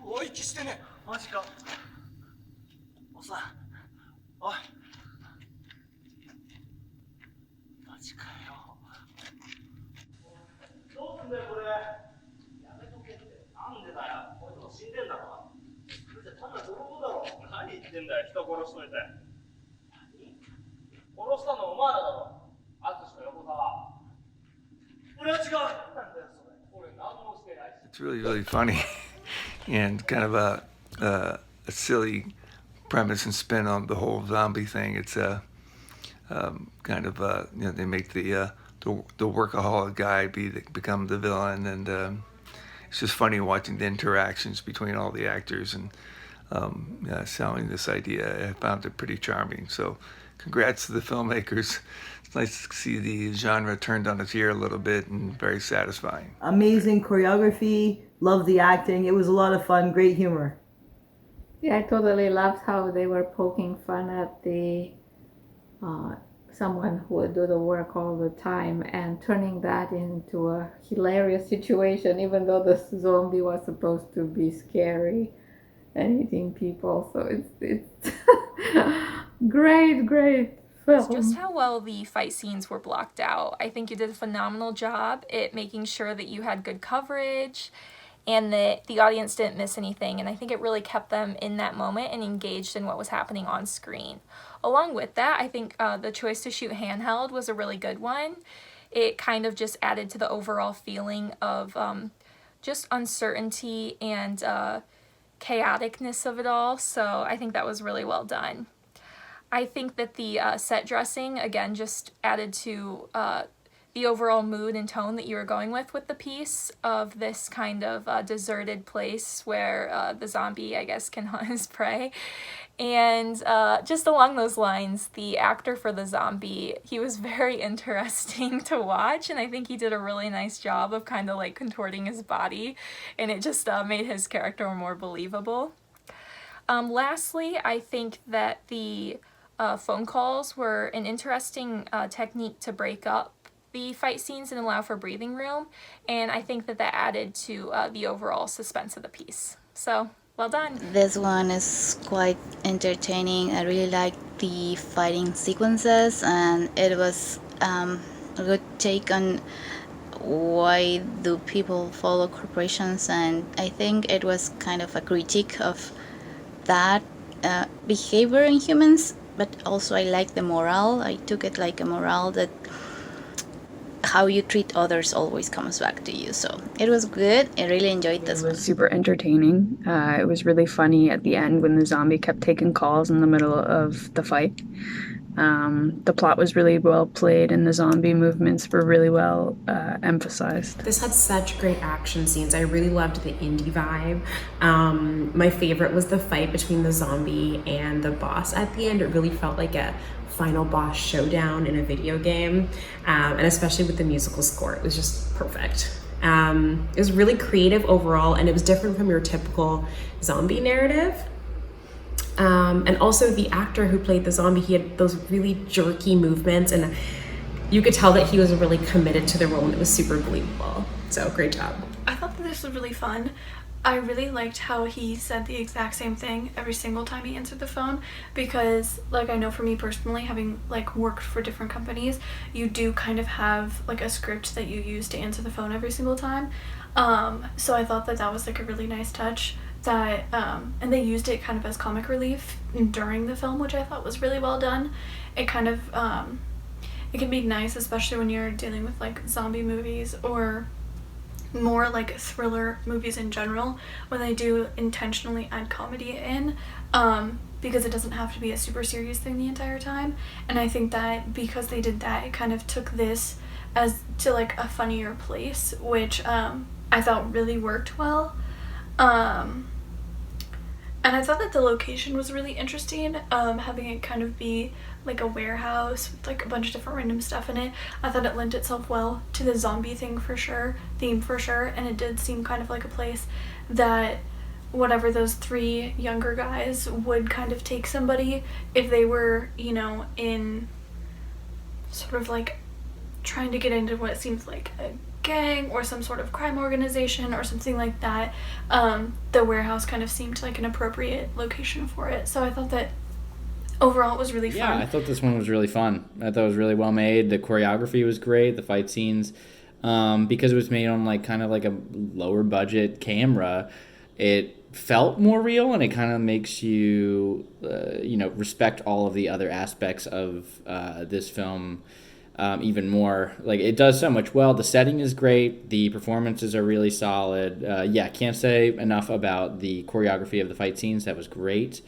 マジか。おさん、おい。マジかよ。どうすんだよこれ。やめとけって。なんでだよ。こいつも死んでんだろ。それじゃ単なる泥棒だろ。何言ってんだよ。人殺しといて。何？殺したのお前らだろ。淳と横澤。俺は違う。なんだよそれ。俺何もしてないし。It's really, really funny and kind of a silly premise and spin on the whole zombie thing. It's kind of they make the workaholic guy become the villain, and it's just funny watching the interactions between all the actors and selling this idea. I found it pretty charming. So, congrats to the filmmakers. It's nice to see the genre turned on its ear a little bit and very satisfying. Amazing choreography, love the acting. It was a lot of fun, great humor. Yeah, I totally loved how they were poking fun at the someone who would do the work all the time and turning that into a hilarious situation, even though the zombie was supposed to be scary and eating people. So it's great film. Just how well the fight scenes were blocked out. I think you did a phenomenal job at making sure that you had good coverage and that the audience didn't miss anything, and I think it really kept them in that moment and engaged in what was happening on screen. Along with that, I think the choice to shoot handheld was a really good one. It kind of just added to the overall feeling of just uncertainty and chaoticness of it all, so I think that was really well done. I think that the set dressing, again, just added to the overall mood and tone that you were going with the piece of this kind of deserted place where the zombie, I guess, can hunt his prey. And just along those lines, the actor for the zombie, he was very interesting to watch, and I think he did a really nice job of kind of like contorting his body, and it just made his character more believable. Lastly, I think that the phone calls were an interesting technique to break up the fight scenes and allow for breathing room, and I think that added to the overall suspense of the piece. So, well done. This one is quite entertaining. I really liked the fighting sequences, and it was a good take on why do people follow corporations, and I think it was kind of a critique of that behavior in humans, but also I like the moral. I took it like a moral that how you treat others always comes back to you. So it was good. I really enjoyed this one. It was super entertaining. It was really funny at the end when the zombie kept taking calls in the middle of the fight. The plot was really well played and the zombie movements were really well emphasized. This had such great action scenes. I really loved the indie vibe. My favorite was the fight between the zombie and the boss at the end. It really felt like a final boss showdown in a video game, and especially with the musical score, it was just perfect. It was really creative overall, and it was different from your typical zombie narrative. And also the actor who played the zombie, he had those really jerky movements, and you could tell that he was really committed to the role, and it was super believable. So great job. I thought that this was really fun. I really liked how he said the exact same thing every single time he answered the phone, because like I know for me personally, having like worked for different companies, you do kind of have like a script that you use to answer the phone every single time. So I thought that was like a really nice touch that and they used it kind of as comic relief during the film, which I thought was really well done. It kind of it can be nice, especially when you're dealing with like zombie movies or more like thriller movies in general, when they do intentionally add comedy in, because it doesn't have to be a super serious thing the entire time. And I think that because they did that, it kind of took this as to like a funnier place, which I thought really worked well. And I thought that the location was really interesting, having it kind of be like a warehouse with like a bunch of different random stuff in it. I thought it lent itself well to the zombie theme for sure, and it did seem kind of like a place that whatever those three younger guys would kind of take somebody if they were, you know, in sort of like trying to get into what seems like a gang or some sort of crime organization or something like that, the warehouse kind of seemed like an appropriate location for it. So I thought that overall it was really fun. Yeah, I thought this one was really fun. I thought it was really well made. The choreography was great. The fight scenes, because it was made on like kind of like a lower budget camera, it felt more real, and it kind of makes you, respect all of the other aspects of this film even more. Like, it does so much well. The setting is great. The performances are really solid. Can't say enough about the choreography of the fight scenes. That was great.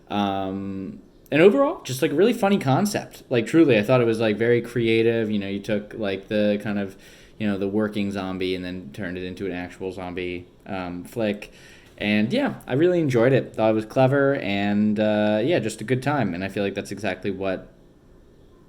And overall, just like a really funny concept. Like, truly, I thought it was like very creative. You took like the kind of, the working zombie and then turned it into an actual zombie flick. And yeah, I really enjoyed it. Thought it was clever and just a good time. And I feel like that's exactly what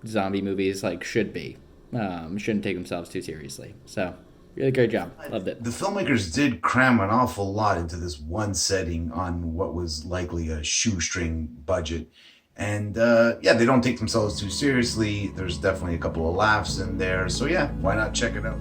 zombie movies like should be. Shouldn't take themselves too seriously. So really great job. Loved it. The filmmakers did cram an awful lot into this one setting on what was likely a shoestring budget. And they don't take themselves too seriously. There's definitely a couple of laughs in there. So yeah, why not check it out?